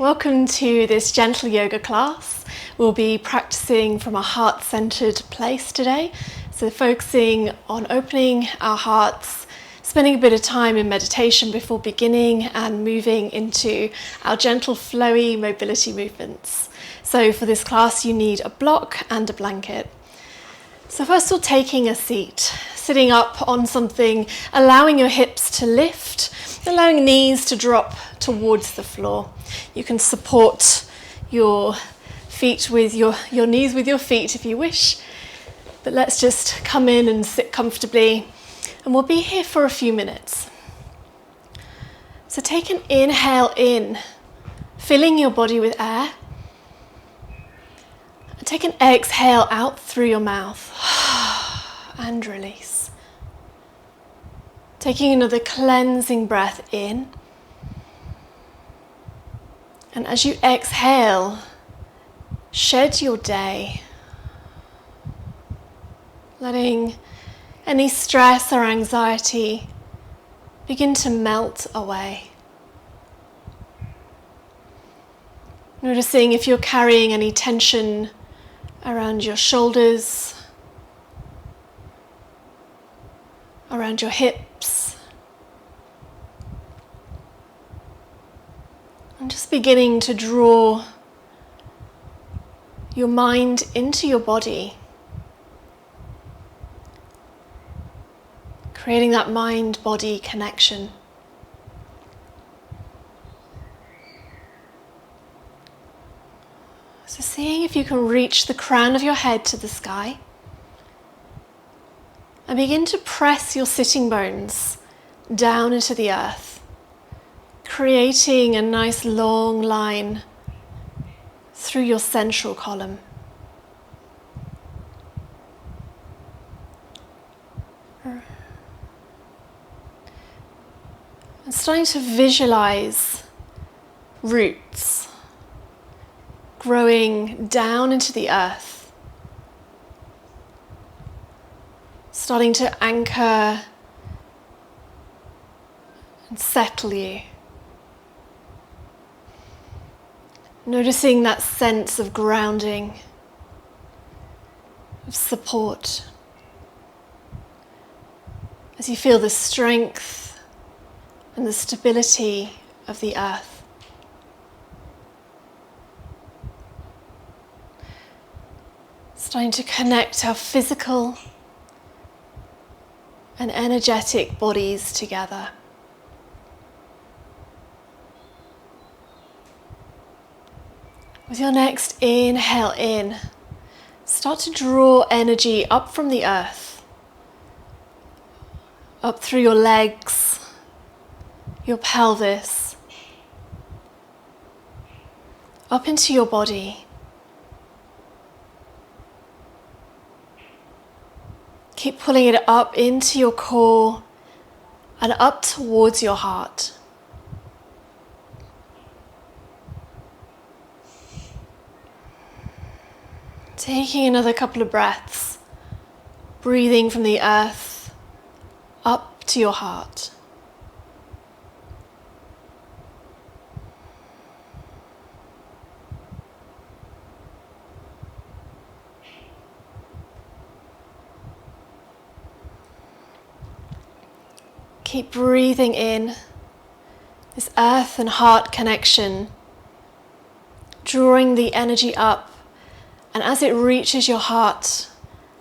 Welcome to this gentle yoga class. We'll be practicing from a heart-centered place today. So focusing on opening our hearts, spending a bit of time in meditation before beginning and moving into our gentle flowy mobility movements. So for this class you need a block and a blanket. So first of all, taking a seat, sitting up on something, allowing your hips to lift, allowing knees to drop towards the floor. You can support your feet with your knees with your feet if you wish, but let's just come in and sit comfortably, and we'll be here for a few minutes. So take an inhale in, filling your body with air. And take an exhale out through your mouth and release. Taking another cleansing breath in. And as you exhale, shed your day, letting any stress or anxiety begin to melt away. Noticing if you're carrying any tension around your shoulders, around your hips, and just beginning to draw your mind into your body, creating that mind-body connection. So seeing if you can reach the crown of your head to the sky and begin to press your sitting bones down into the earth, creating a nice long line through your central column. And starting to visualize roots growing down into the earth, starting to anchor and settle you. Noticing that sense of grounding, of support, as you feel the strength and the stability of the earth. Starting to connect our physical and energetic bodies together. With your next inhale in, start to draw energy up from the earth, up through your legs, your pelvis, up into your body. Keep pulling it up into your core and up towards your heart. Taking another couple of breaths, breathing from the earth up to your heart. Keep breathing in this earth and heart connection, drawing the energy up, and as it reaches your heart,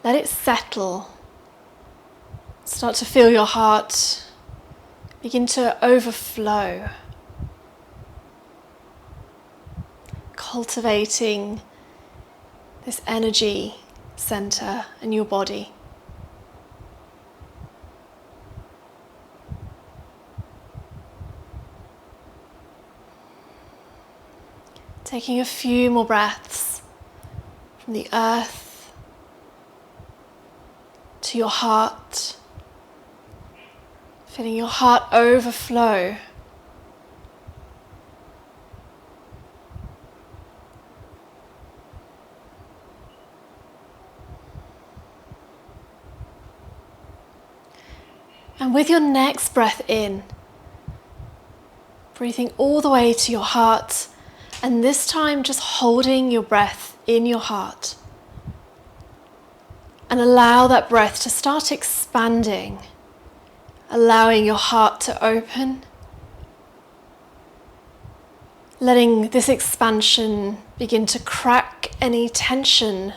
let it settle. Start to feel your heart begin to overflow, cultivating this energy center in your body. Taking a few more breaths from the earth to your heart, feeling your heart overflow. And with your next breath in, breathing all the way to your heart And this time just holding your breath in your heart. And allow that breath to start expanding, allowing your heart to open, letting this expansion begin to crack any tension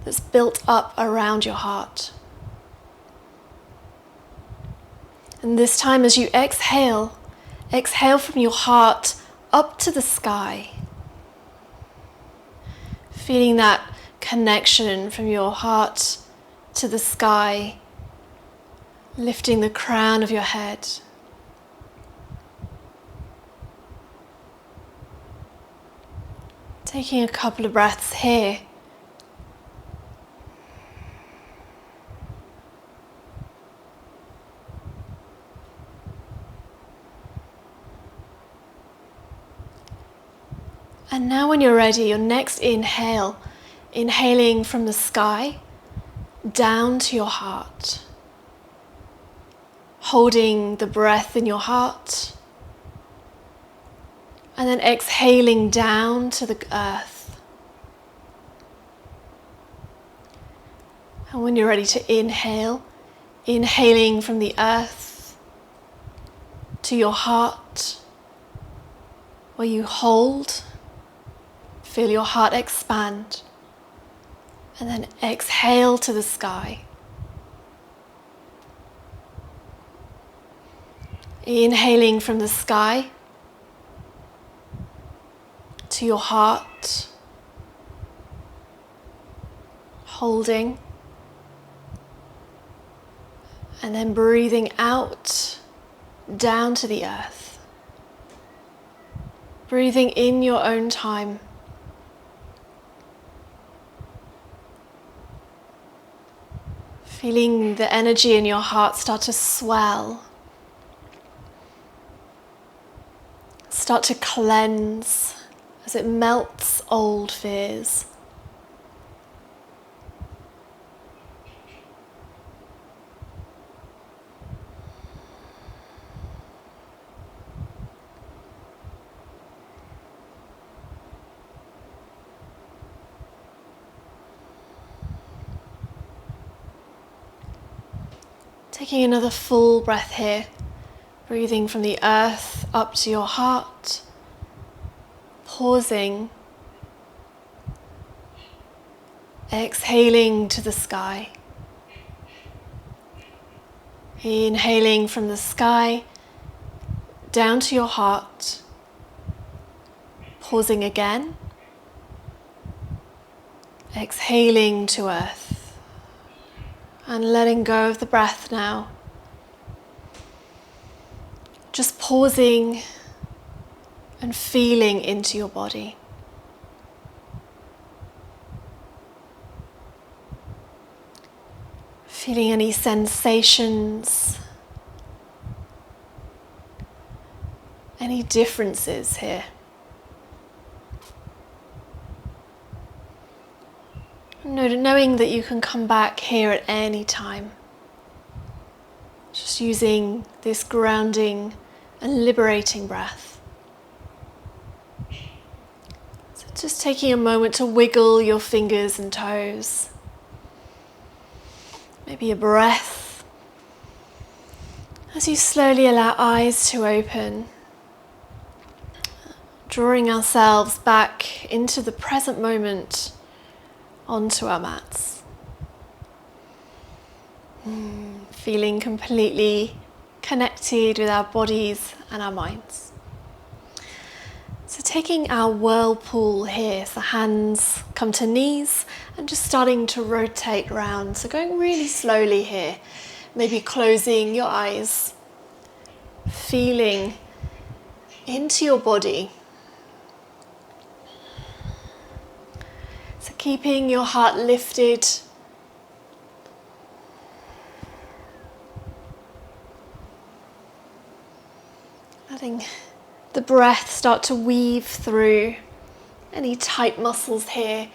that's built up around your heart. And this time as you exhale, exhale from your heart up to the sky, feeling that connection from your heart to the sky, lifting the crown of your head. Taking a couple of breaths here. And now when you're ready, your next inhale, inhaling from the sky down to your heart. Holding the breath in your heart. And then exhaling down to the earth. And when you're ready to inhale, inhaling from the earth to your heart, where you hold. Feel your heart expand, and then exhale to the sky. Inhaling from the sky to your heart, holding, and then breathing out down to the earth. Breathing in your own time. Feeling the energy in your heart start to swell, start to cleanse as it melts old fears. Taking another full breath here, breathing from the earth up to your heart, pausing, exhaling to the sky, inhaling from the sky down to your heart, pausing again, exhaling to earth. And letting go of the breath now. Just pausing and feeling into your body. Feeling any sensations, any differences here. Knowing that you can come back here at any time. Just using this grounding and liberating breath. So just taking a moment to wiggle your fingers and toes. Maybe a breath. As you slowly allow eyes to open. Drawing ourselves back into the present moment. Onto our mats. Feeling completely connected with our bodies and our minds. So taking our whirlpool here, so hands come to knees and just starting to rotate around. So going really slowly here, maybe closing your eyes, feeling into your body. Keeping your heart lifted, letting the breath start to weave through any tight muscles here,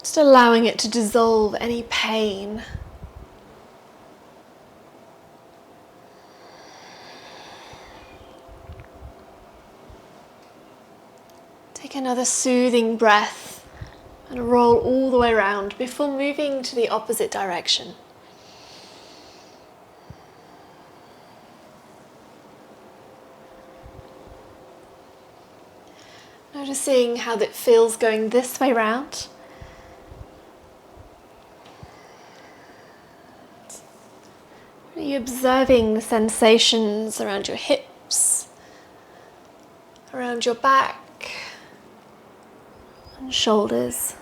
just allowing it to dissolve any pain. Take another soothing breath and roll all the way around before moving to the opposite direction. Noticing how that feels going this way round. Are you observing the sensations around your hips, around your back and shoulders?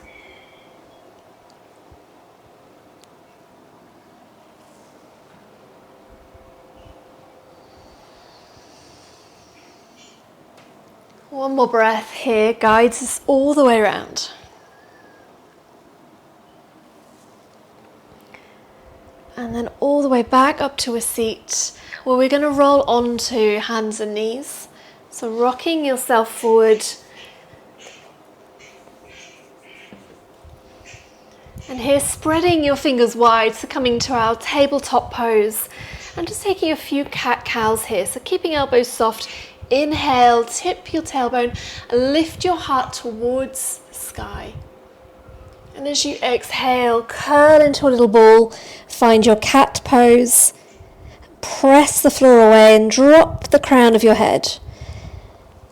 One more breath here guides us all the way around. And then all the way back up to a seat where we're going to roll onto hands and knees. So rocking yourself forward. And here spreading your fingers wide, so coming to our tabletop pose. And just taking a few cat-cows here, so keeping elbows soft. Inhale, tip your tailbone, and lift your heart towards the sky. And as you exhale, curl into a little ball, find your cat pose, press the floor away and drop the crown of your head.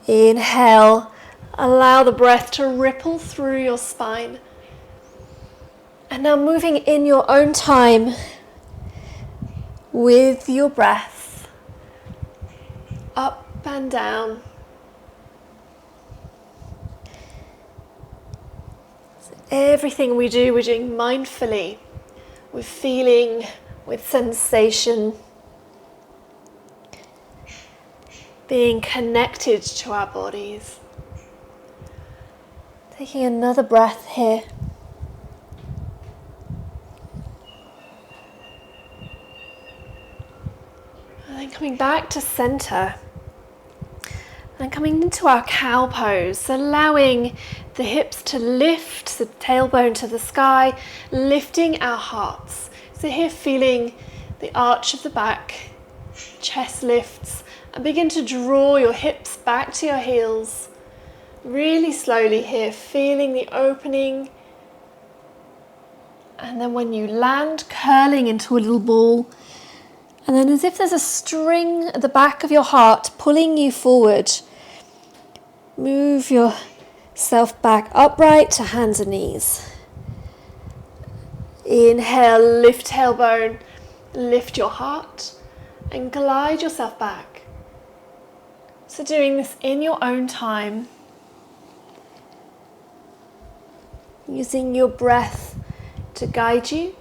Inhale, allow the breath to ripple through your spine. And now moving in your own time with your breath, up and down. So everything we do, we're doing mindfully, with feeling, with sensation, being connected to our bodies. Taking another breath here. And then coming back to center. And coming into our cow pose, so allowing the hips to lift, the tailbone to the sky, lifting our hearts. So here feeling the arch of the back, chest lifts, and begin to draw your hips back to your heels. Really slowly here, feeling the opening. And then when you land, curling into a little ball. And then as if there's a string at the back of your heart pulling you forward, move yourself back upright to hands and knees. Inhale, lift tailbone, lift your heart, and glide yourself back. So doing this in your own time, using your breath to guide you.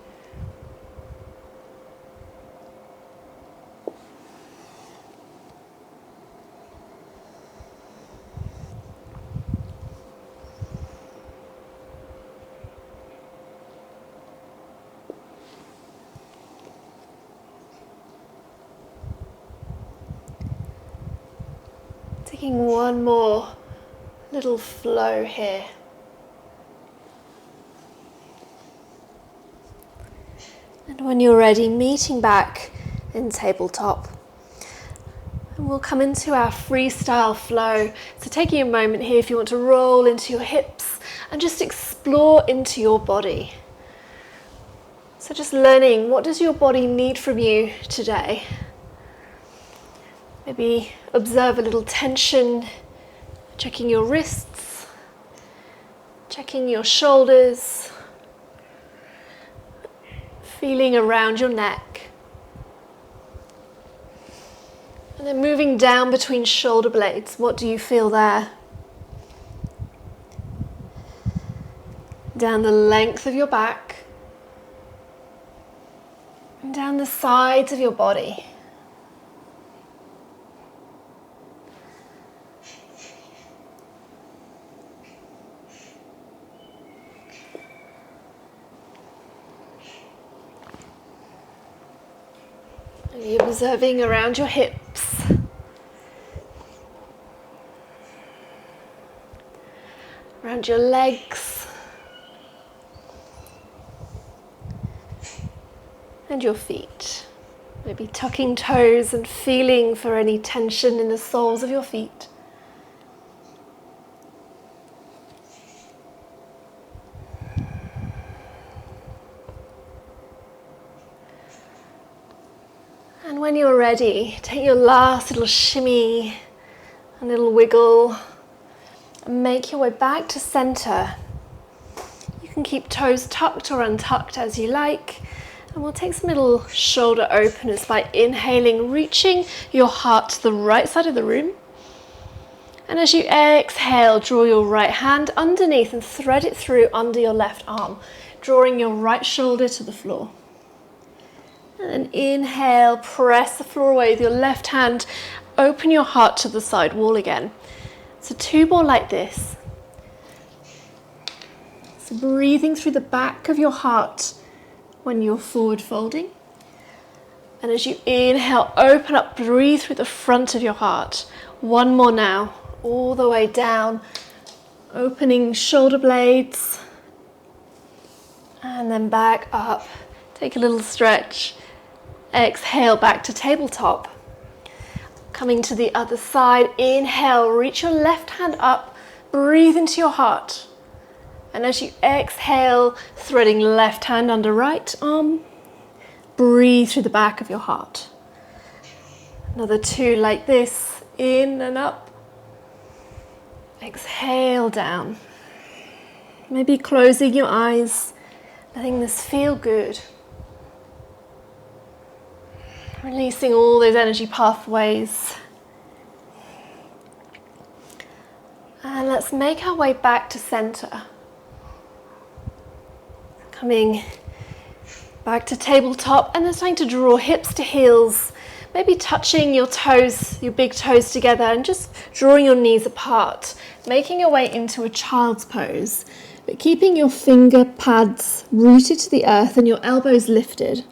Taking one more little flow here. And when you're ready, meeting back in tabletop. And we'll come into our freestyle flow. So taking a moment here if you want to roll into your hips and just explore into your body. So just learning, what does your body need from you today? Maybe observe a little tension, checking your wrists, checking your shoulders, feeling around your neck. And then moving down between shoulder blades, what do you feel there? Down the length of your back, and down the sides of your body. You're observing around your hips. Around your legs. And your feet. Maybe tucking toes and feeling for any tension in the soles of your feet. when you're ready, take your last little shimmy, a little wiggle, and make your way back to center. You can keep toes tucked or untucked as you like. And we'll take some little shoulder openers by inhaling, reaching your heart to the right side of the room. And as you exhale, draw your right hand underneath and thread it through under your left arm, drawing your right shoulder to the floor. And then inhale, press the floor away with your left hand, open your heart to the side wall again. So 2 more like this. So breathing through the back of your heart when you're forward folding. And as you inhale, open up, breathe through the front of your heart. 1 more now, all the way down, opening shoulder blades. And then back up, take a little stretch. Exhale, back to tabletop. Coming to the other side, inhale, reach your left hand up, breathe into your heart. And as you exhale, threading left hand under right arm, breathe through the back of your heart. Another 2 like this, in and up. Exhale down. Maybe closing your eyes, letting this feel good. Releasing all those energy pathways. And let's make our way back to center. Coming back to tabletop, and then starting to draw hips to heels, maybe touching your toes, your big toes together, and just drawing your knees apart, making your way into a child's pose, but keeping your finger pads rooted to the earth and your elbows lifted.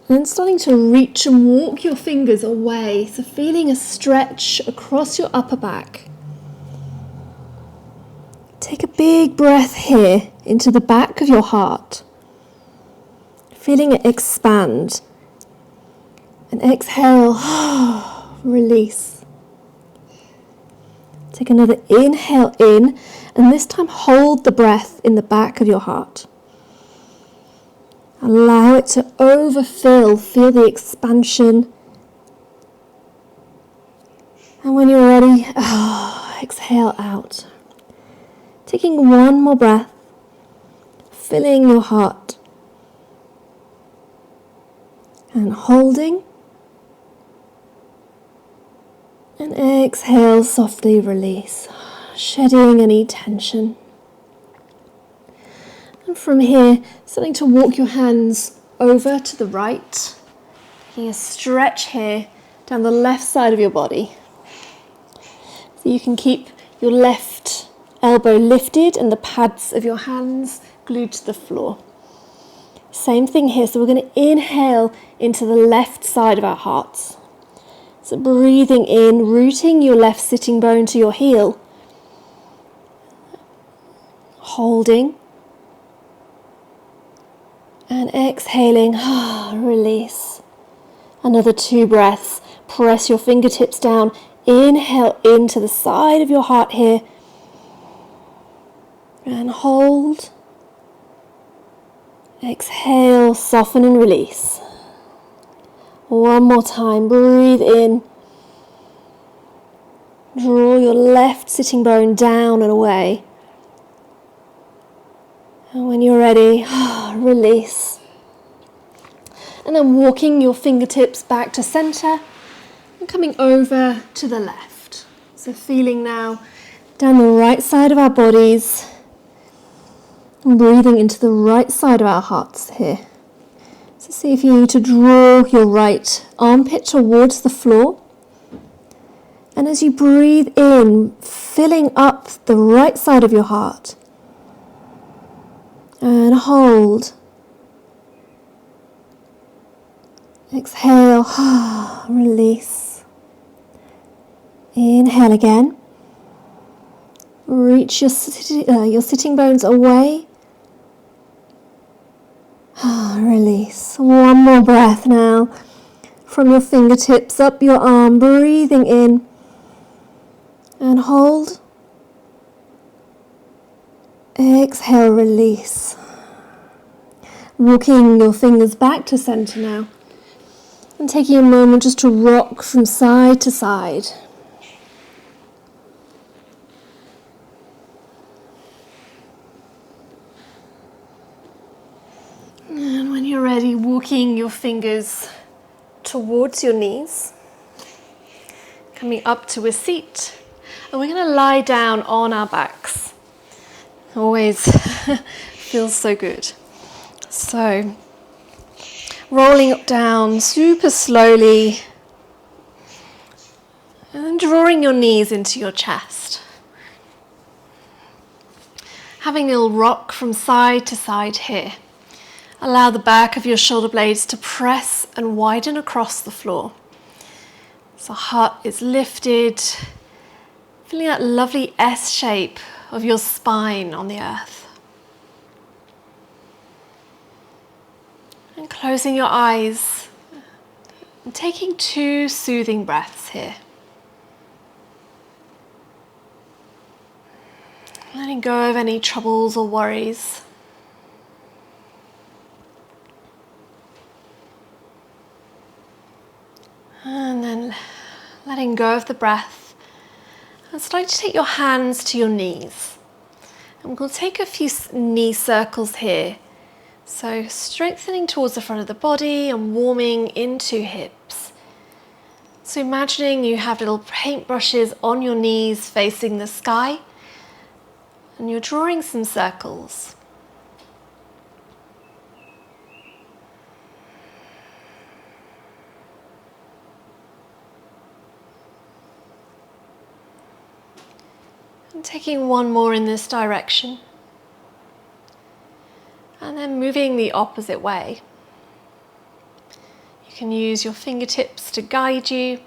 And then starting to reach and walk your fingers away, so feeling a stretch across your upper back. Take a big breath here into the back of your heart, feeling it expand. And exhale, release. Take another inhale in, and this time hold the breath in the back of your heart. Allow it to overfill, feel the expansion. And when you're ready, exhale out. Taking 1 more breath, filling your heart. And holding. And exhale, softly release, shedding any tension. And from here, starting to walk your hands over to the right, taking a stretch here down the left side of your body. So you can keep your left elbow lifted and the pads of your hands glued to the floor. Same thing here, so we're going to inhale into the left side of our hearts. So breathing in, rooting your left sitting bone to your heel. Holding. And exhaling, release. Another 2 breaths. Press your fingertips down. Inhale into the side of your heart here. And hold. Exhale, soften and release. 1 more time, breathe in. Draw your left sitting bone down and away. And when you're ready, release. And then walking your fingertips back to center and coming over to the left. So feeling now down the right side of our bodies and breathing into the right side of our hearts here. So see if you need to draw your right armpit towards the floor. And as you breathe in, filling up the right side of your heart. And hold. Exhale, release. Inhale again. Reach your sitting bones away. Release. 1 more breath now. From your fingertips up your arm, breathing in. And hold. Exhale, release. Walking your fingers back to center now. And taking a moment just to rock from side to side. And when you're ready, walking your fingers towards your knees, coming up to a seat, and we're going to lie down on our backs. Always feels so good. So, rolling down super slowly, and then drawing your knees into your chest. Having a little rock from side to side here. Allow the back of your shoulder blades to press and widen across the floor. So heart is lifted, feeling that lovely S shape of your spine on the earth. And closing your eyes and taking 2 soothing breaths here. Letting go of any troubles or worries. And then letting go of the breath. And start to take your hands to your knees. And we'll take a few knee circles here. So strengthening towards the front of the body and warming into hips. So imagining you have little paintbrushes on your knees facing the sky. And you're drawing some circles. And taking one more in this direction. And then moving the opposite way. You can use your fingertips to guide you.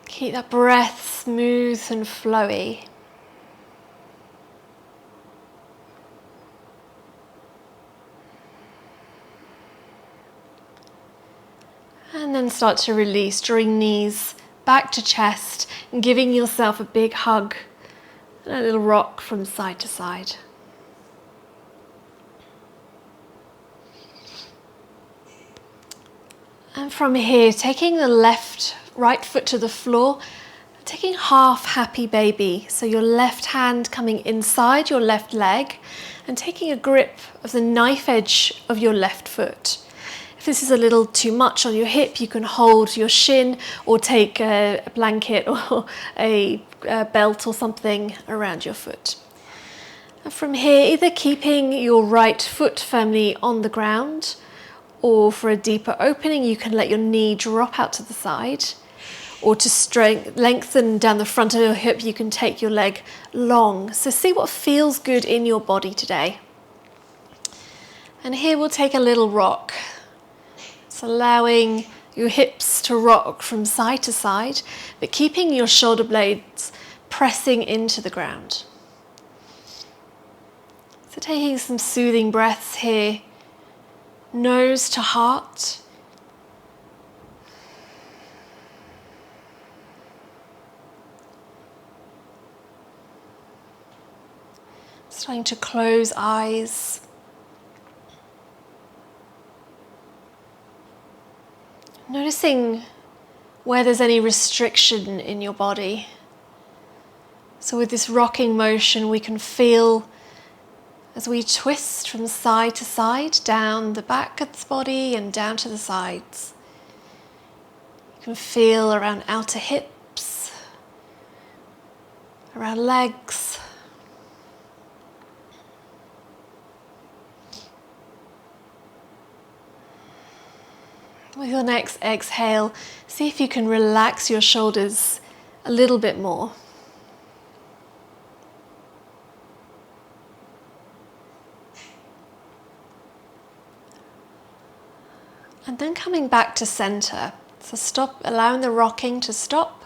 Keep that breath smooth and flowy. And then start to release, drawing knees back to chest and giving yourself a big hug and a little rock from side to side. And from here, taking the right foot to the floor, taking half happy baby. So your left hand coming inside your left leg and taking a grip of the knife edge of your left foot. If this is a little too much on your hip, you can hold your shin or take a blanket or a belt or something around your foot. And from here, either keeping your right foot firmly on the ground, or for a deeper opening, you can let your knee drop out to the side. Or to lengthen down the front of your hip, you can take your leg long. So see what feels good in your body today. And here we'll take a little rock. So allowing your hips to rock from side to side, but keeping your shoulder blades pressing into the ground. So taking some soothing breaths here, nose to heart. Starting to close eyes. Noticing where there's any restriction in your body. So with this rocking motion, we can feel as we twist from side to side, down the back of the body and down to the sides. You can feel around outer hips, around legs. With your next exhale, see if you can relax your shoulders a little bit more. And then coming back to center. So stop, allowing the rocking to stop.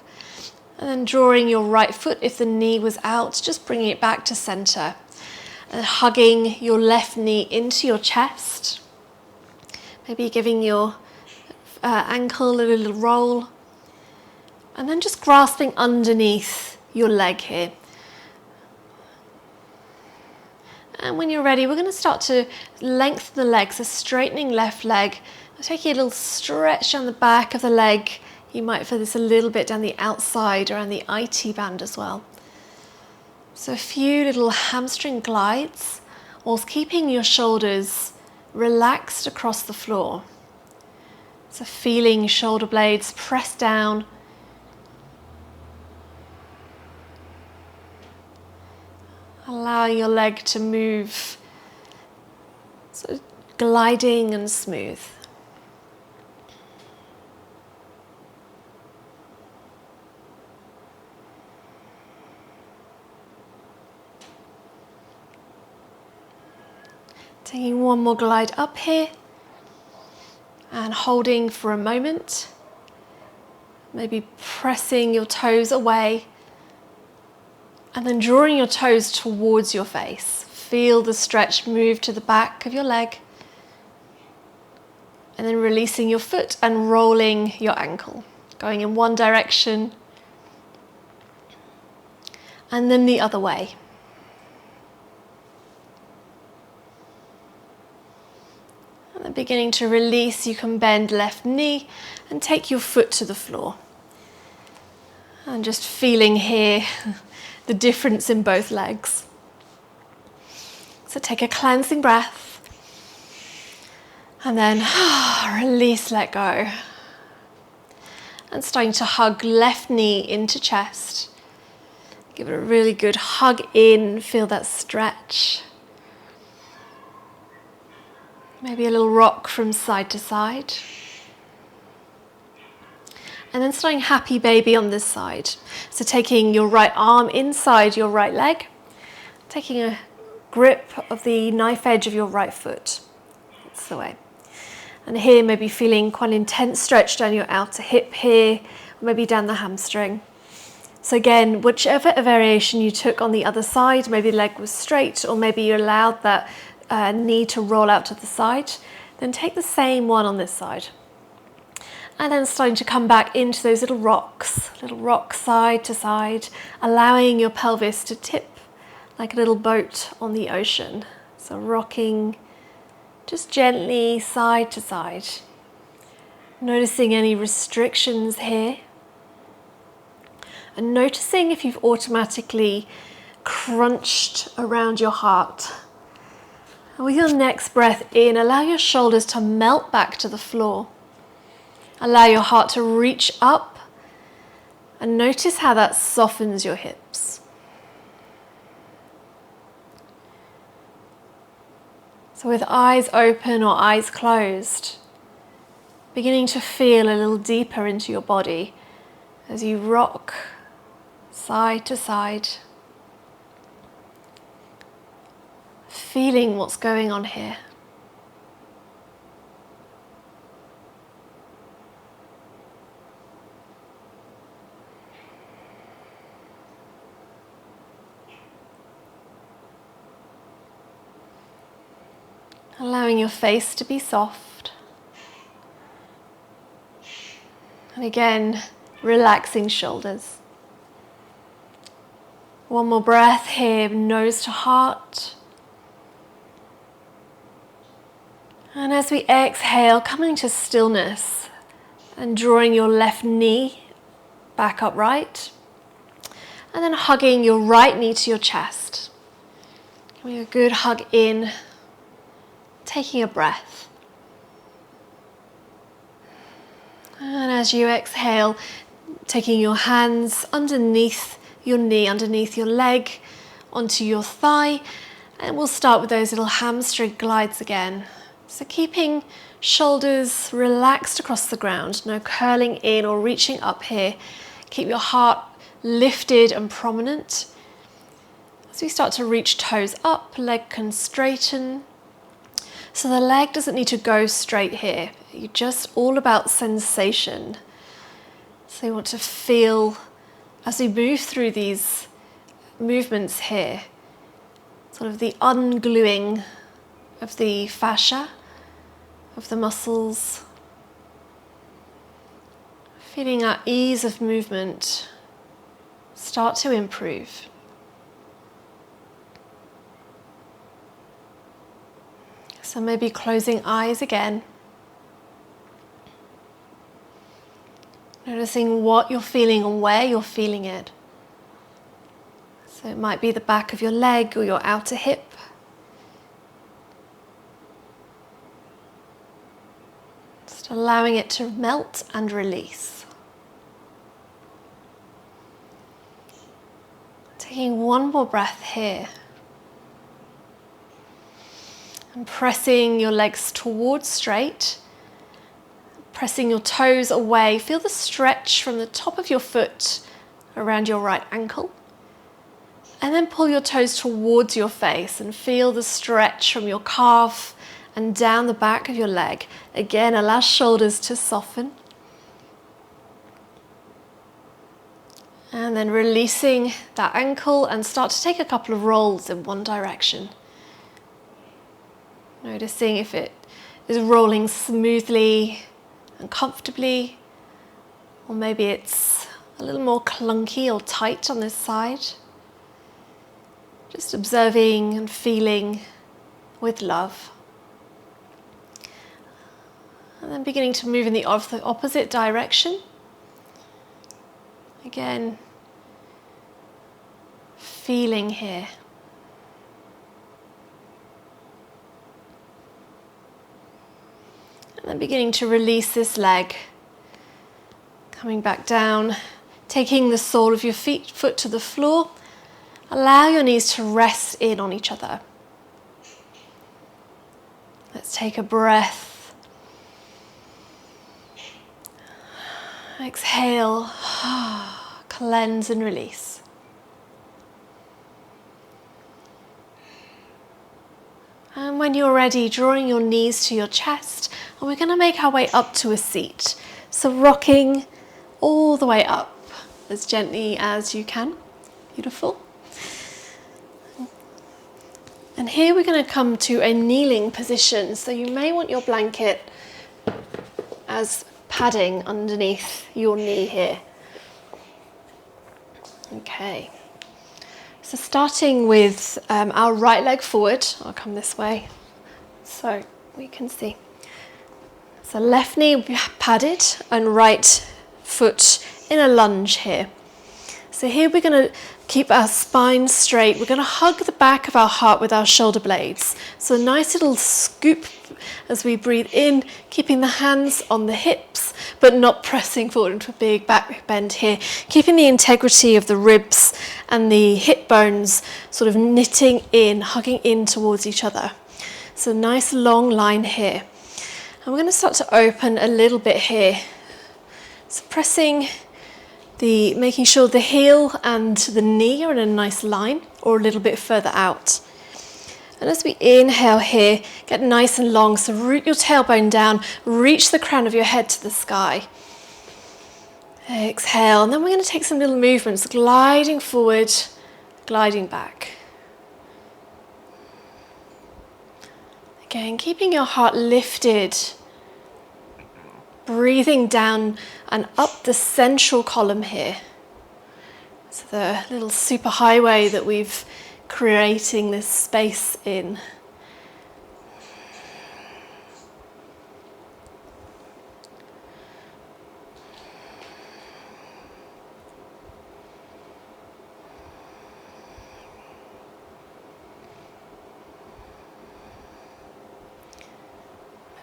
And then drawing your right foot, if the knee was out, just bringing it back to center. And hugging your left knee into your chest. Maybe giving your ankle a little roll. And then just grasping underneath your leg here. And when you're ready, we're going to start to lengthen the legs, so straightening left leg. Taking a little stretch down the back of the leg. You might feel this a little bit down the outside around the IT band as well. So a few little hamstring glides, whilst keeping your shoulders relaxed across the floor. So feeling shoulder blades press down. Allowing your leg to move, so gliding and smooth. Taking one more glide up here and holding for a moment. Maybe pressing your toes away and then drawing your toes towards your face. Feel the stretch move to the back of your leg and then releasing your foot and rolling your ankle. Going in one direction and then the other way. And then beginning to release, you can bend left knee and take your foot to the floor. And just feeling here the difference in both legs. So take a cleansing breath and then release, let go. And starting to hug left knee into chest. Give it a really good hug in, feel that stretch. Maybe a little rock from side to side. And then starting happy baby on this side. So taking your right arm inside your right leg, taking a grip of the knife edge of your right foot. That's the way. And here maybe feeling quite an intense stretch down your outer hip here, or maybe down the hamstring. So again, whichever variation you took on the other side, maybe the leg was straight, or maybe you allowed that knee to roll out to the side, then take the same one on this side. And then starting to come back into those little rocks side to side, allowing your pelvis to tip like a little boat on the ocean. So rocking just gently side to side. Noticing any restrictions here. And noticing if you've automatically crunched around your heart. And with your next breath in, allow your shoulders to melt back to the floor. Allow your heart to reach up and notice how that softens your hips. So with eyes open or eyes closed, beginning to feel a little deeper into your body as you rock side to side, feeling what's going on here. Allowing your face to be soft. And again, relaxing shoulders. One more breath here, nose to heart. And as we exhale, coming to stillness and drawing your left knee back upright. And then hugging your right knee to your chest. Giving a good hug in. Taking a breath. And as you exhale, taking your hands underneath your knee, underneath your leg, onto your thigh. And we'll start with those little hamstring glides again. So keeping shoulders relaxed across the ground, no curling in or reaching up here. Keep your heart lifted and prominent. As we start to reach toes up, leg can straighten. So the leg doesn't need to go straight here. You're just all about sensation. So you want to feel, as we move through these movements here, sort of the ungluing of the fascia, of the muscles. Feeling our ease of movement start to improve. So maybe closing eyes again. Noticing what you're feeling and where you're feeling it. So it might be the back of your leg or your outer hip. Just allowing it to melt and release. Taking one more breath here. And pressing your legs towards straight. Pressing your toes away. Feel the stretch from the top of your foot around your right ankle. And then pull your toes towards your face and feel the stretch from your calf and down the back of your leg. Again, allow shoulders to soften. And then releasing that ankle and start to take a couple of rolls in one direction. Noticing if it is rolling smoothly and comfortably, or maybe it's a little more clunky or tight on this side. Just observing and feeling with love. And then beginning to move in the opposite direction. Again, feeling here. And then beginning to release this leg. Coming back down, taking the sole of your foot to the floor. Allow your knees to rest in on each other. Let's take a breath. Exhale, cleanse and release. And when you're ready, drawing your knees to your chest, and we're going to make our way up to a seat. So rocking all the way up as gently as you can. Beautiful. And here we're going to come to a kneeling position. So you may want your blanket as padding underneath your knee here. Okay. So starting with our right leg forward, I'll come this way so we can see. So left knee will be padded and right foot in a lunge here. So here we're going to keep our spine straight. We're going to hug the back of our heart with our shoulder blades. So a nice little scoop as we breathe in, keeping the hands on the hips, but not pressing forward into a big back bend here. Keeping the integrity of the ribs and the hip bones sort of knitting in, hugging in towards each other. So nice long line here. And we're going to start to open a little bit here. So pressing making sure the heel and the knee are in a nice line or a little bit further out. And as we inhale here, get nice and long. So root your tailbone down, reach the crown of your head to the sky. Exhale, and then we're going to take some little movements, gliding forward, gliding back. Again, keeping your heart lifted. Breathing down and up the central column here. So the little superhighway that we've creating this space in.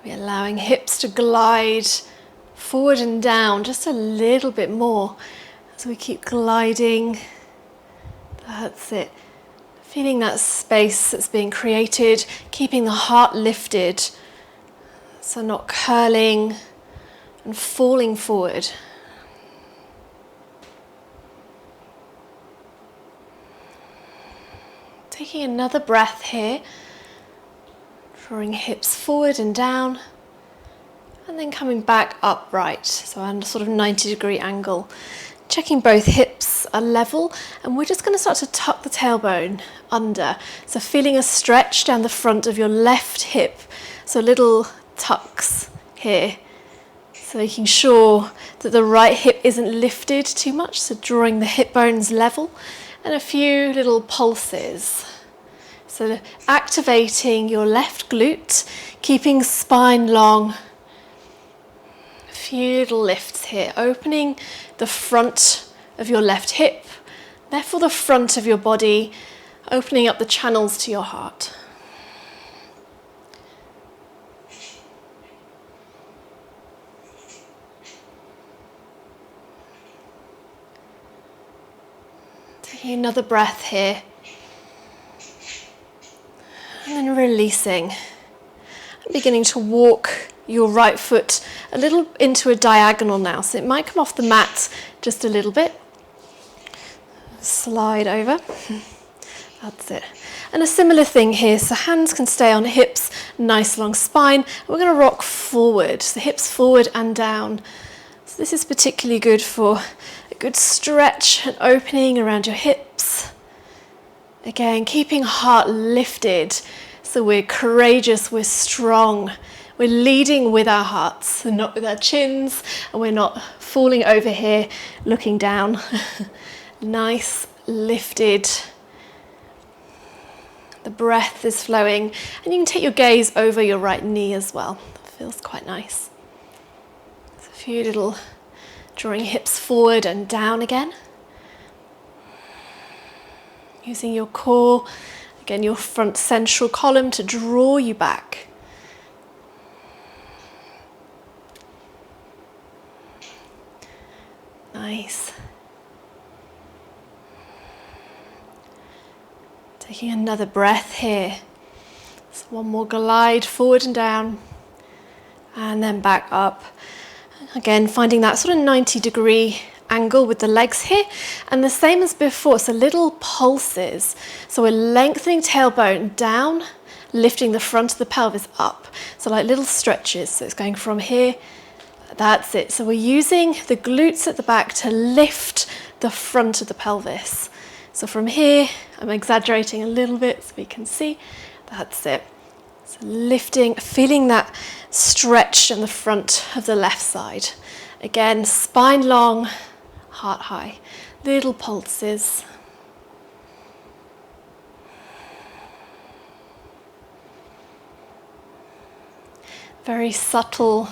Maybe allowing hips to glide forward and down just a little bit more as we keep gliding. That's it. Feeling that space that's being created, keeping the heart lifted, so not curling and falling forward. Taking another breath here, drawing hips forward and down. And then coming back upright, so at a sort of 90-degree angle. Checking both hips are level, and we're just going to start to tuck the tailbone under. So feeling a stretch down the front of your left hip, so little tucks here. So making sure that the right hip isn't lifted too much, so drawing the hip bones level, and a few little pulses. So So activating your left glute, keeping spine long. A few little lifts here, opening the front of your left hip, therefore the front of your body, opening up the channels to your heart. Taking another breath here. And then releasing. Beginning to walk your right foot a little into a diagonal now. So it might come off the mat just a little bit. Slide over. That's it. And a similar thing here. So hands can stay on hips, nice long spine. We're going to rock forward. So hips forward and down. So this is particularly good for a good stretch and opening around your hips. Again, keeping heart lifted, so we're courageous, we're strong, we're leading with our hearts and not with our chins, and we're not falling over here, looking down. Nice, lifted. The breath is flowing, and you can take your gaze over your right knee as well. It feels quite nice. There's a few little drawing hips forward and down again. Using your core, again your front central column to draw you back. Nice. Taking another breath here. So one more glide forward and down, and then back up. Again, finding that sort of 90-degree angle with the legs here, and the same as before, so little pulses. So we're lengthening tailbone down, lifting the front of the pelvis up, so like little stretches. So it's going from here, that's it. So we're using the glutes at the back to lift the front of the pelvis. So from here, I'm exaggerating a little bit so we can see, that's it. So lifting, feeling that stretch in the front of the left side. Again, spine long, heart high, little pulses. Very subtle.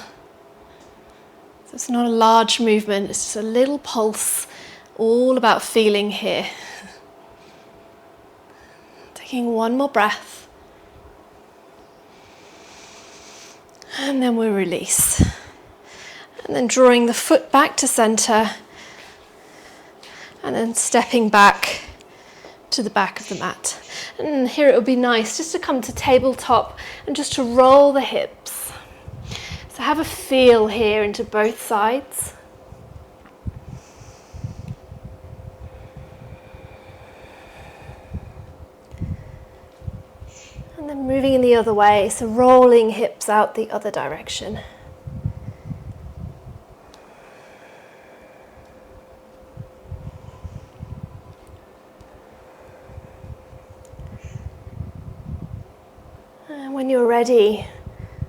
So it's not a large movement, it's just a little pulse, all about feeling here. Taking one more breath. And then we release. And then drawing the foot back to center, and then stepping back to the back of the mat. And here it would be nice just to come to tabletop and just to roll the hips. So have a feel here into both sides. And then moving in the other way, so rolling hips out the other direction. And when you're ready,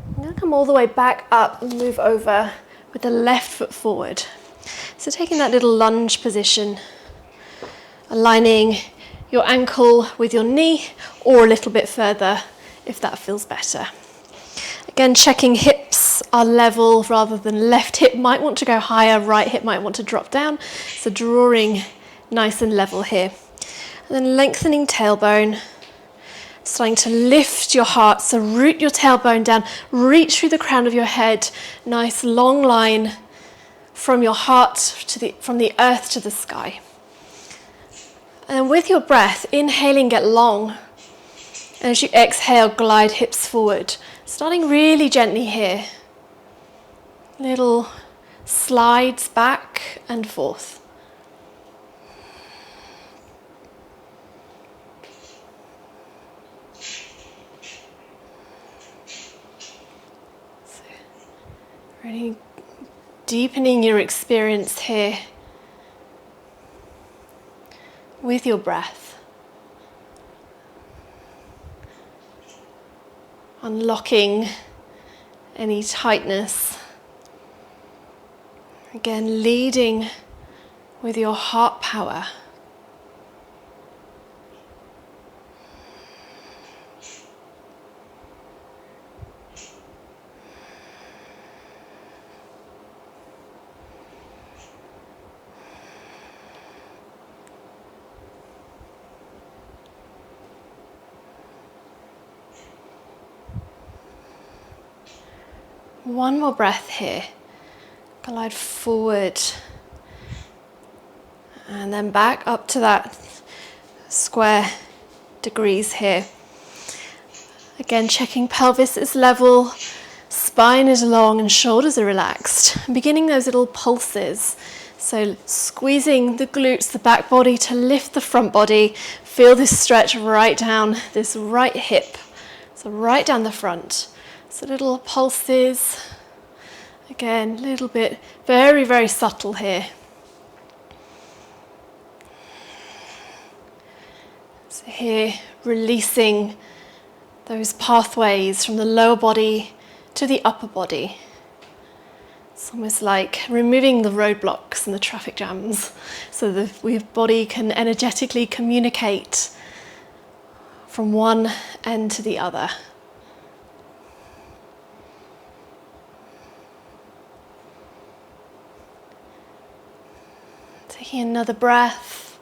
I'm going to come all the way back up and move over with the left foot forward. So taking that little lunge position, aligning your ankle with your knee or a little bit further if that feels better. Again, checking hips are level rather than left hip might want to go higher, right hip might want to drop down. So drawing nice and level here. And then lengthening tailbone. Starting to lift your heart, so root your tailbone down, reach through the crown of your head, nice long line from your heart to from the earth to the sky. And with your breath, inhaling, get long. And as you exhale, glide hips forward. Starting really gently here. Little slides back and forth. Really deepening your experience here with your breath. Unlocking any tightness. Again, leading with your heart power. One more breath here. Glide forward. And then back up to that square degrees here. Again, checking pelvis is level, spine is long and shoulders are relaxed. Beginning those little pulses. So squeezing the glutes, the back body to lift the front body. Feel this stretch right down this right hip. So right down the front. So little pulses. Again, a little bit, very, very subtle here. So here, releasing those pathways from the lower body to the upper body. It's almost like removing the roadblocks and the traffic jams so that the body can energetically communicate from one end to the other. Taking another breath.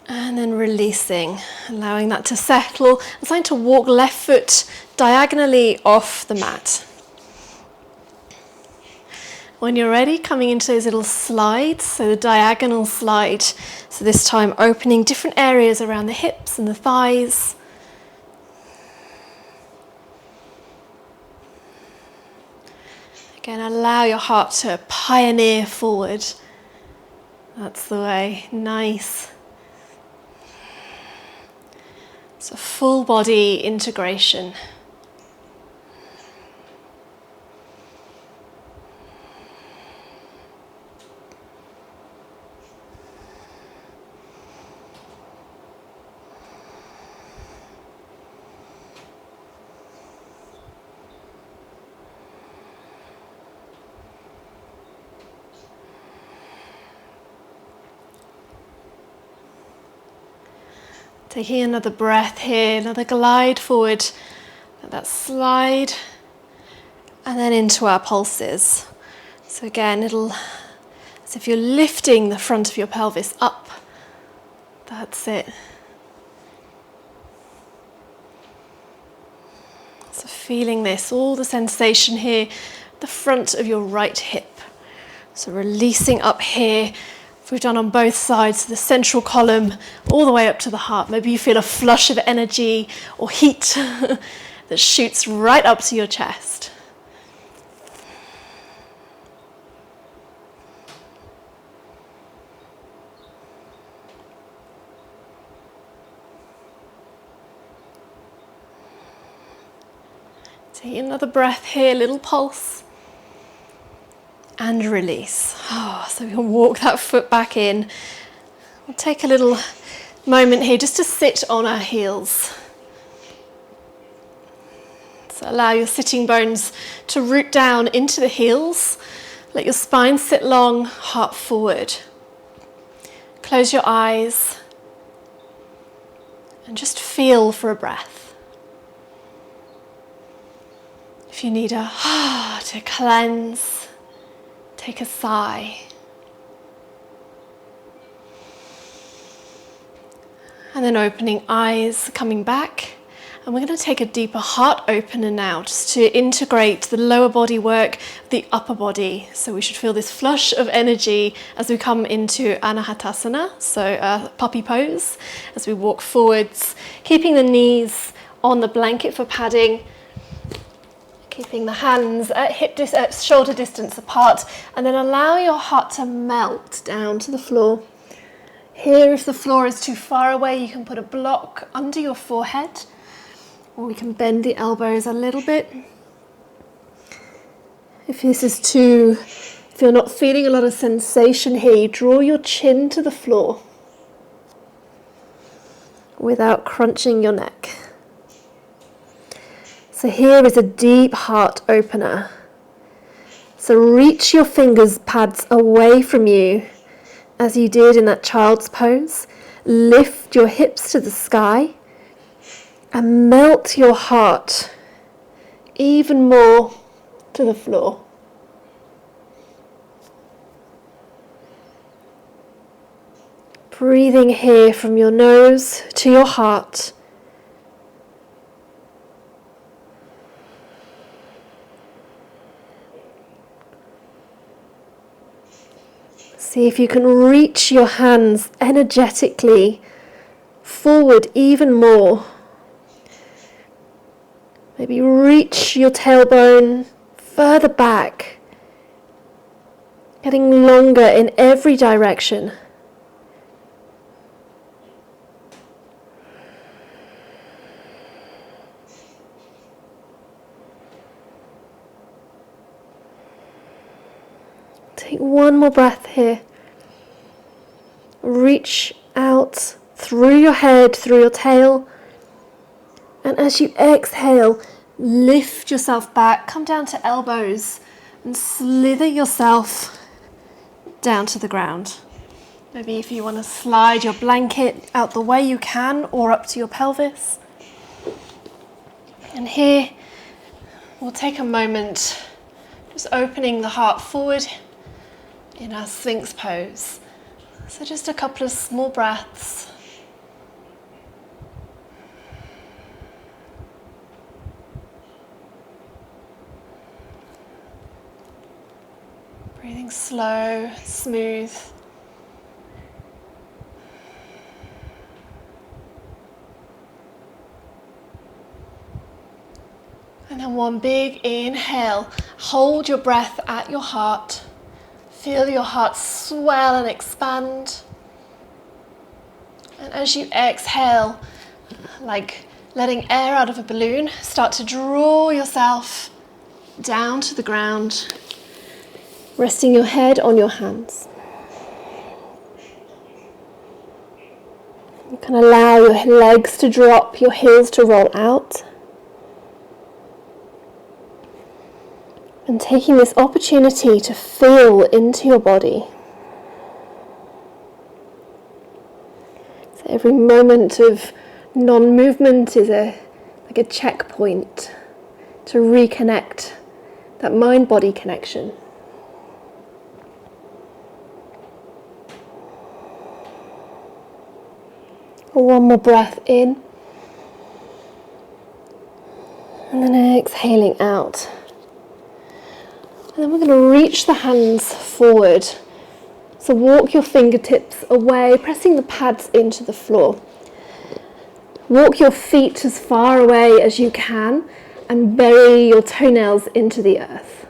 And then releasing, allowing that to settle. I'm starting to walk left foot diagonally off the mat. When you're ready, coming into those little slides, so the diagonal slide. So this time opening different areas around the hips and the thighs. Again, allow your heart to pioneer forward. That's the way. Nice. So full body integration. Taking another breath here, another glide forward, let that slide, and then into our pulses. So again, it'll, as if you're lifting the front of your pelvis up. That's it. So feeling this, all the sensation here, the front of your right hip. So releasing up here. We've done on both sides, the central column all the way up to the heart. Maybe you feel a flush of energy or heat that shoots right up to your chest. Take another breath here, little pulse. And release. Oh, so we'll walk that foot back in. We'll take a little moment here just to sit on our heels. So allow your sitting bones to root down into the heels. Let your spine sit long, heart forward. Close your eyes and just feel for a breath. If you need to cleanse, take a sigh. And then opening eyes, coming back. And we're going to take a deeper heart opener now, just to integrate the lower body work, the upper body. So we should feel this flush of energy as we come into Anahatasana, so puppy pose, as we walk forwards, keeping the knees on the blanket for padding, keeping the hands at shoulder distance apart, and then allow your heart to melt down to the floor. Here, if the floor is too far away, you can put a block under your forehead, or we can bend the elbows a little bit. If you're not feeling a lot of sensation here, you draw your chin to the floor without crunching your neck. So here is a deep heart opener. So reach your fingers pads away from you as you did in that child's pose. Lift your hips to the sky and melt your heart even more to the floor. Breathing here from your nose to your heart. See if you can reach your hands energetically forward even more. Maybe reach your tailbone further back, getting longer in every direction. Take one more breath here. Reach out through your head, through your tail. And as you exhale, lift yourself back, come down to elbows and slither yourself down to the ground. Maybe if you want to slide your blanket out the way you can, or up to your pelvis. And here we'll take a moment just opening the heart forward in our Sphinx pose. So just a couple of small breaths. Breathing slow, smooth. And then one big inhale. Hold your breath at your heart. Feel your heart swell and expand. And as you exhale, like letting air out of a balloon, start to draw yourself down to the ground, resting your head on your hands. You can allow your legs to drop, your heels to roll out. And taking this opportunity to feel into your body. So every moment of non-movement is like a checkpoint to reconnect that mind-body connection. One more breath in. And then exhaling out. And then we're going to reach the hands forward. So walk your fingertips away, pressing the pads into the floor. Walk your feet as far away as you can and bury your toenails into the earth.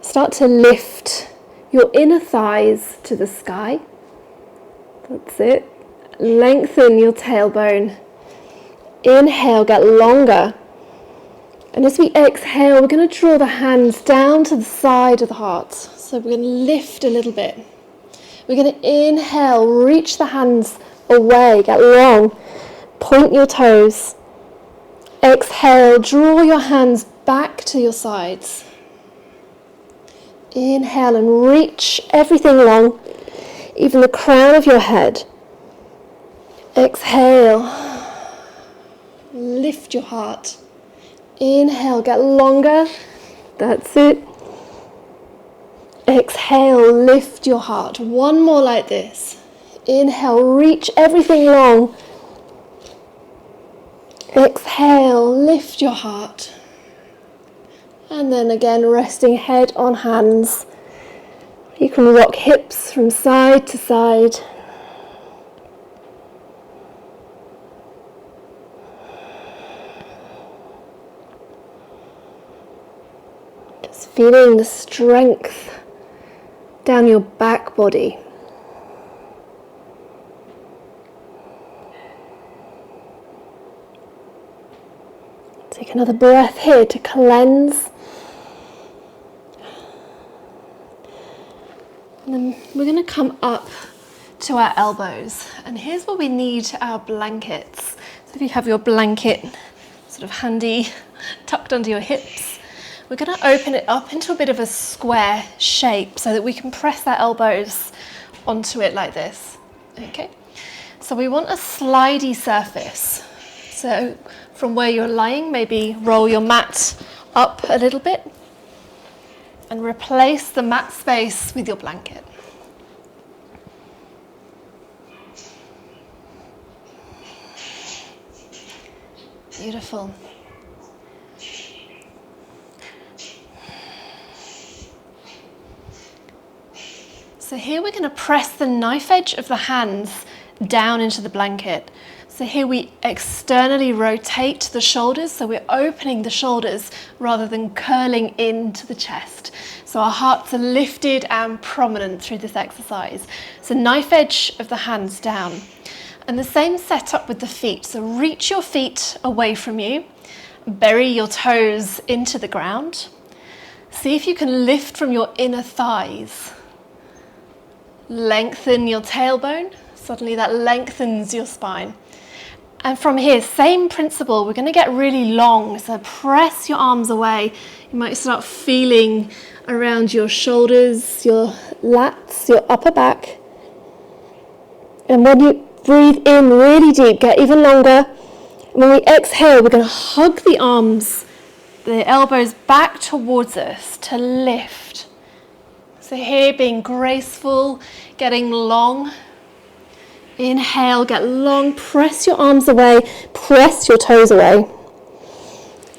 Start to lift your inner thighs to the sky. That's it. Lengthen your tailbone. Inhale, get longer. And as we exhale, we're going to draw the hands down to the side of the heart. So we're going to lift a little bit. We're going to inhale, reach the hands away, get long. Point your toes. Exhale, draw your hands back to your sides. Inhale and reach everything long, even the crown of your head. Exhale, lift your heart. Inhale, get longer. That's it. Exhale, lift your heart. One more like this. Inhale, reach everything long. Exhale, lift your heart. And then again, resting head on hands. You can rock hips from side to side. Feeling the strength down your back body. Take another breath here to cleanse. And then we're going to come up to our elbows. And here's where we need our blankets. So if you have your blanket sort of handy, tucked under your hips, we're going to open it up into a bit of a square shape so that we can press our elbows onto it like this. Okay, so we want a slidey surface. So from where you're lying, maybe roll your mat up a little bit and replace the mat space with your blanket. Beautiful. So here we're going to press the knife edge of the hands down into the blanket. So here we externally rotate the shoulders, so we're opening the shoulders rather than curling into the chest. So our hearts are lifted and prominent through this exercise. So knife edge of the hands down. And the same setup with the feet. So reach your feet away from you, bury your toes into the ground. See if you can lift from your inner thighs. Lengthen your tailbone. Suddenly that lengthens your spine. And from here, same principle, we're going to get really long. So press your arms away. You might start feeling around your shoulders, your lats, your upper back. And when you breathe in really deep, get even longer. When we exhale, we're going to hug the arms, the elbows back towards us to lift. So here, being graceful, getting long. Inhale, get long, press your arms away, press your toes away.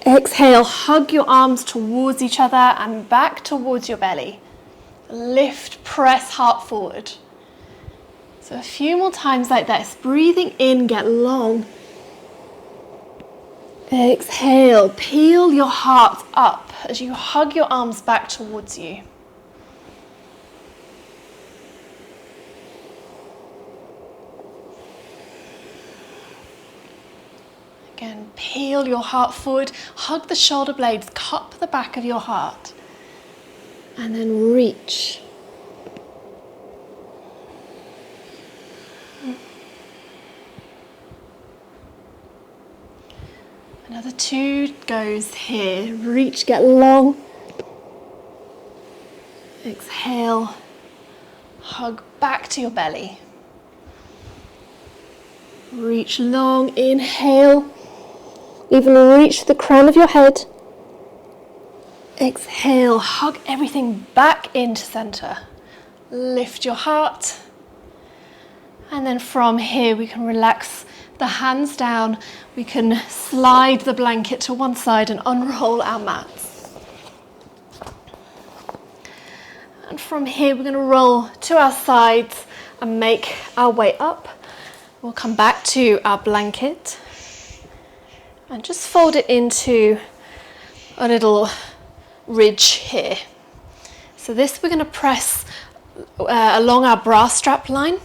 Exhale, hug your arms towards each other and back towards your belly. Lift, press, heart forward. So a few more times like this. Breathing in, get long. Exhale, peel your heart up as you hug your arms back towards you. Again, peel your heart forward, hug the shoulder blades, cup the back of your heart, and then reach. Another 2 goes here. Reach, get long. Exhale, hug back to your belly. Reach long, inhale. Even reach the crown of your head. Exhale, hug everything back into center. Lift your heart. And then from here we can relax the hands down. We can slide the blanket to one side and unroll our mats. And from here we're going to roll to our sides and make our way up. We'll come back to our blanket. And just fold it into a little ridge here. So this we're going to press along our bra strap line.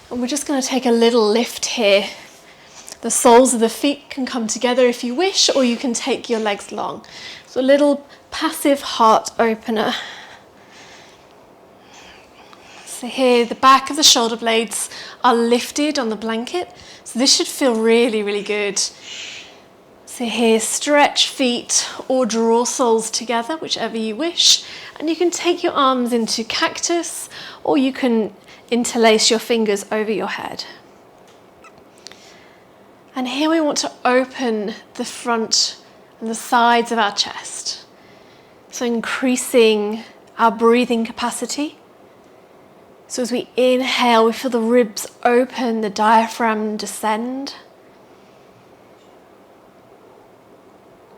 And we're just going to take a little lift here. The soles of the feet can come together if you wish, or you can take your legs long. So a little passive heart opener. So here the back of the shoulder blades are lifted on the blanket. So this should feel really, really good. So here, stretch feet or draw soles together, whichever you wish. And you can take your arms into cactus, or you can interlace your fingers over your head. And here we want to open the front and the sides of our chest. So increasing our breathing capacity. So as we inhale, we feel the ribs open, the diaphragm descend.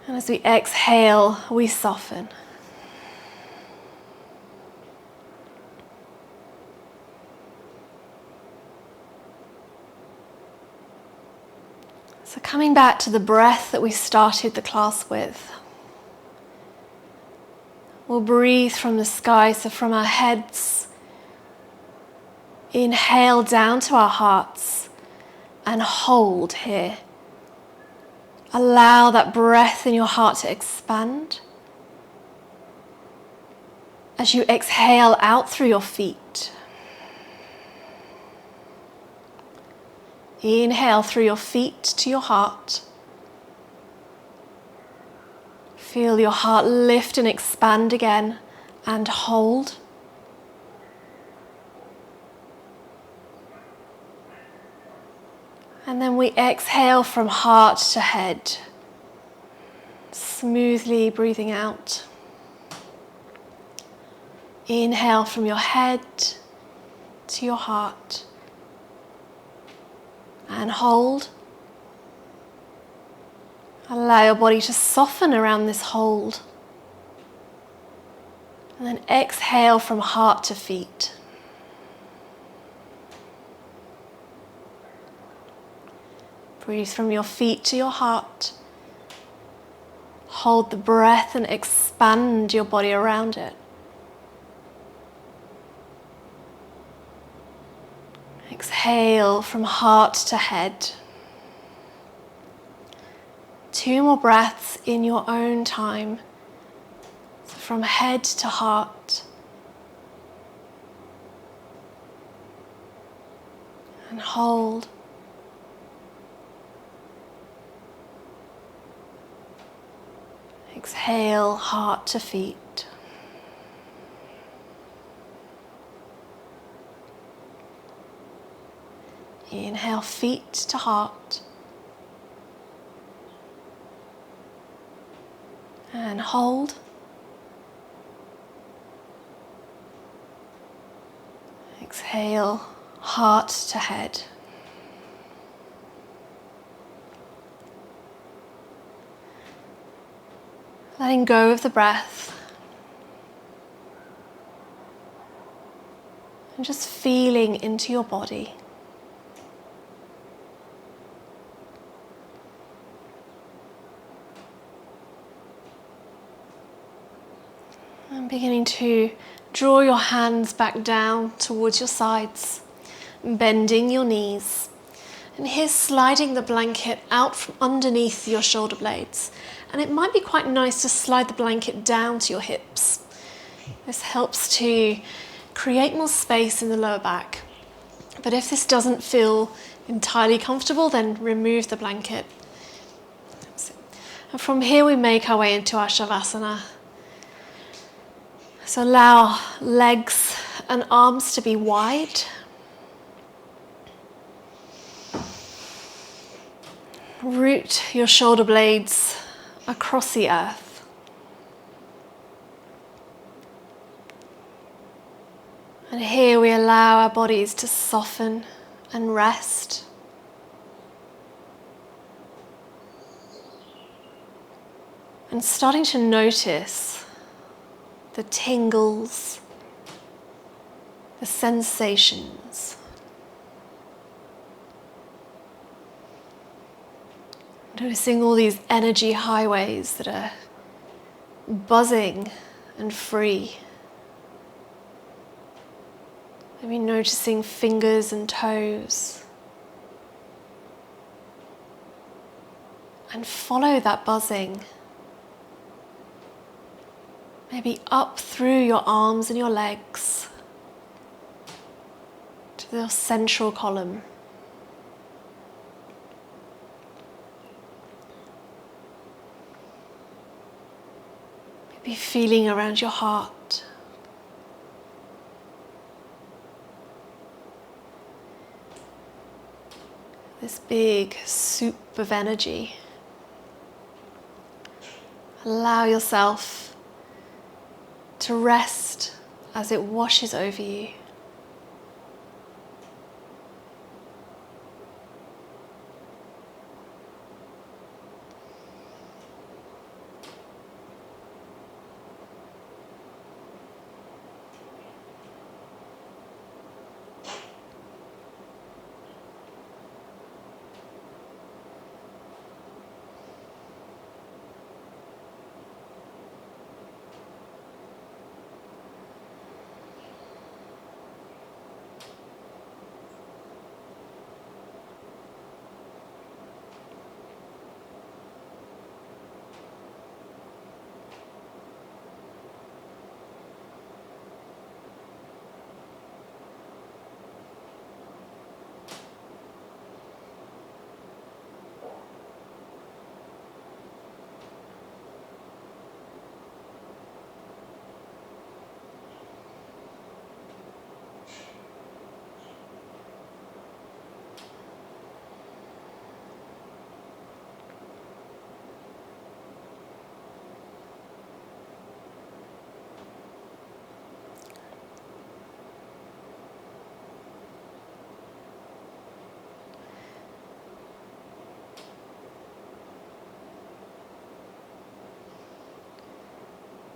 And as we exhale, we soften. So coming back to the breath that we started the class with. We'll breathe from the sky, so from our heads. Inhale down to our hearts and hold here. Allow that breath in your heart to expand. As you exhale out through your feet. Inhale through your feet to your heart. Feel your heart lift and expand again, and hold. And then we exhale from heart to head, smoothly breathing out. Inhale from your head to your heart, and hold. Allow your body to soften around this hold. And then exhale from heart to feet. Breathe from your feet to your heart. Hold the breath and expand your body around it. Exhale from heart to head. 2 more breaths in your own time. So from head to heart. And hold. Exhale, heart to feet. Inhale, feet to heart. And hold. Exhale, heart to head. Letting go of the breath. And just feeling into your body. And beginning to draw your hands back down towards your sides, bending your knees. And here sliding the blanket out from underneath your shoulder blades. And it might be quite nice to slide the blanket down to your hips. This helps to create more space in the lower back. But if this doesn't feel entirely comfortable, then remove the blanket. And from here we make our way into our Shavasana. So allow legs and arms to be wide. Root your shoulder blades across the earth. And here we allow our bodies to soften and rest. And starting to notice the tingles, the sensations. Noticing all these energy highways that are buzzing and free. Maybe noticing fingers and toes. And follow that buzzing. Maybe up through your arms and your legs to the central column. Maybe feeling around your heart. This big soup of energy. Allow yourself to rest as it washes over you.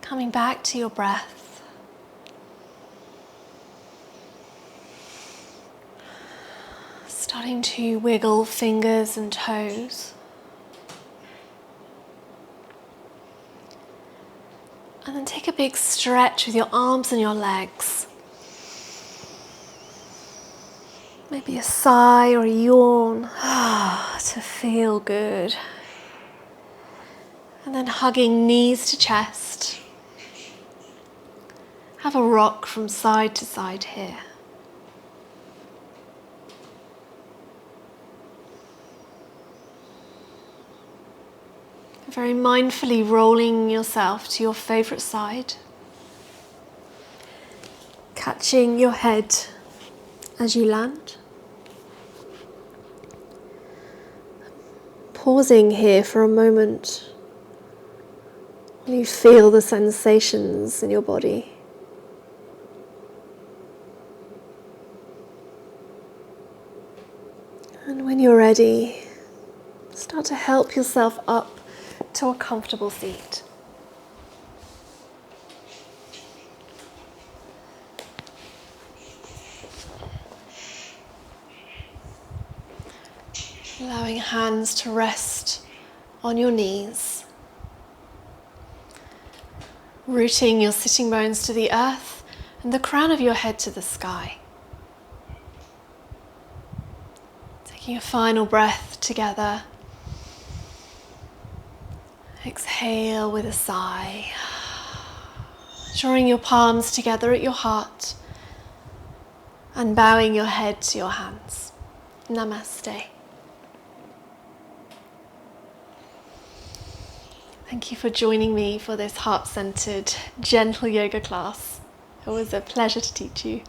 Coming back to your breath. Starting to wiggle fingers and toes. And then take a big stretch with your arms and your legs. Maybe a sigh or a yawn to feel good. And then hugging knees to chest. Have a rock from side to side here. Very mindfully rolling yourself to your favourite side. Catching your head as you land. Pausing here for a moment while you feel the sensations in your body. And when you're ready, start to help yourself up to a comfortable seat. Allowing hands to rest on your knees. Rooting your sitting bones to the earth and the crown of your head to the sky. Taking a final breath together. Exhale with a sigh. Drawing your palms together at your heart and bowing your head to your hands. Namaste. Thank you for joining me for this heart-centered, gentle yoga class. It was a pleasure to teach you.